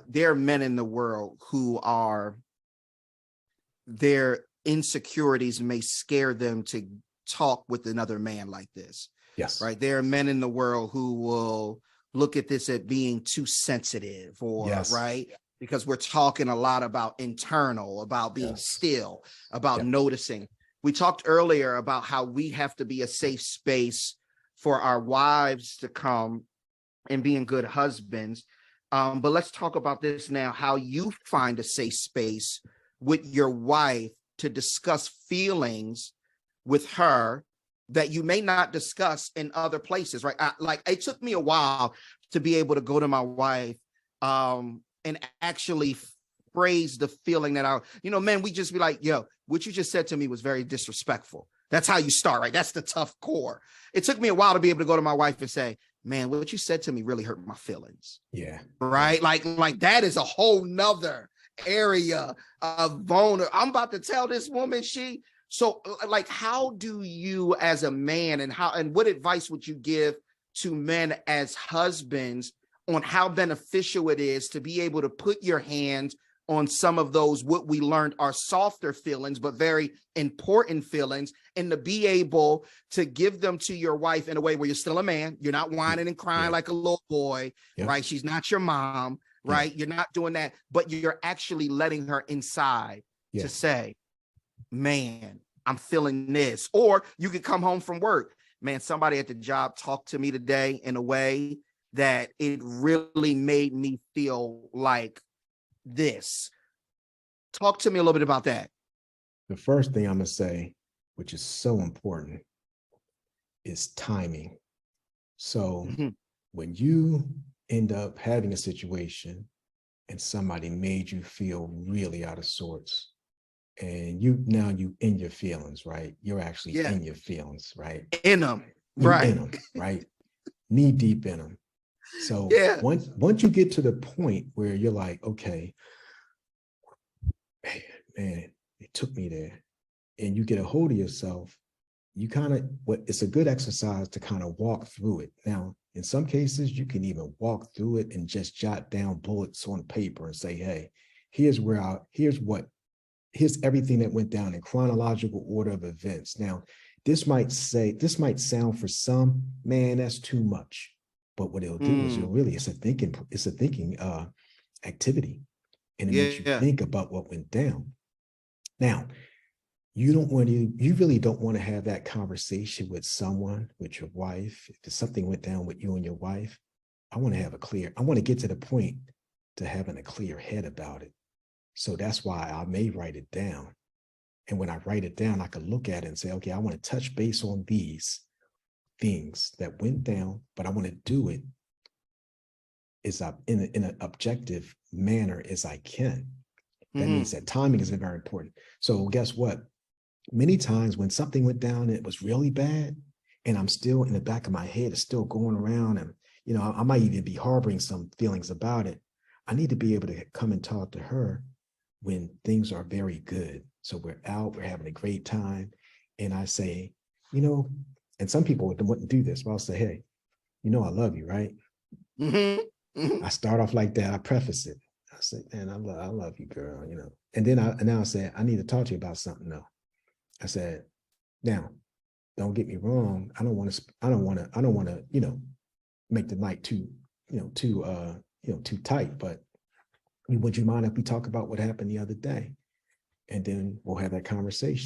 there are men in the world who are, their insecurities may scare them to talk with another man like this. Yes. Right. There are men in the world who will look at this as being too sensitive, or yes. right, because we're talking a lot about internal, about being yes. still, about noticing. We talked earlier about how we have to be a safe space for our wives to come and being good husbands. But let's talk about this now, how you find a safe space with your wife to discuss feelings with her that you may not discuss in other places, right? Like, it took me a while to be able to go to my wife and actually phrase the feeling that man, we just be like, yo, what you just said to me was very disrespectful. That's how you start, right? That's the tough core. It took me a while to be able to go to my wife and say, man, what you said to me really hurt my feelings. Yeah. Right. Like that is a whole nother area of vulnerable. I'm about to tell this woman, so like, how do you as a man, and what advice would you give to men as husbands on how beneficial it is to be able to put your hands on some of those, what we learned are softer feelings, but very important feelings, and to be able to give them to your wife in a way where you're still a man. You're not whining and crying like a little boy, right? She's not your mom, right? You're not doing that, but you're actually letting her inside to say, man, I'm feeling this. Or you could come home from work. Man, somebody at the job talked to me today in a way that it really made me feel like this. Talk to me a little bit about that. The first thing I'm going to say, which is so important, is timing. So when you end up having a situation and somebody made you feel really out of sorts, and you in your feelings, right? You're actually in your feelings, right? In them, right? In them, right? Knee deep in them. So once you get to the point where you're like, okay, man, it took me there, and you get a hold of yourself, you it's a good exercise to kind of walk through it. Now, in some cases, you can even walk through it and just jot down bullets on paper and say, hey, here's everything that went down in chronological order of events. Now, this might sound for some, man, that's too much. But what it'll do is it's a thinking activity. And it makes you think about what went down. Now, you really don't want to have that conversation with someone, with your wife. If something went down with you and your wife, I want to get to the point to having a clear head about it. So that's why I may write it down. And when I write it down, I can look at it and say, okay, I want to touch base on these things that went down, but I want to do it in an objective manner as I can. That means that timing is very important. So guess what? Many times when something went down and it was really bad, and I'm still in the back of my head, it's still going around, and I might even be harboring some feelings about it. I need to be able to come and talk to her when things are very good. So we're out, we're having a great time. And I say, and some people wouldn't do this, but I'll say, hey, I love you, right? I start off like that. I preface it. I say, man, I love you, girl, And then I'll say, I need to talk to you about something though. I said, now, don't get me wrong. I don't want to, make the night too tight, but would you mind if we talk about what happened the other day? And then we'll have that conversation.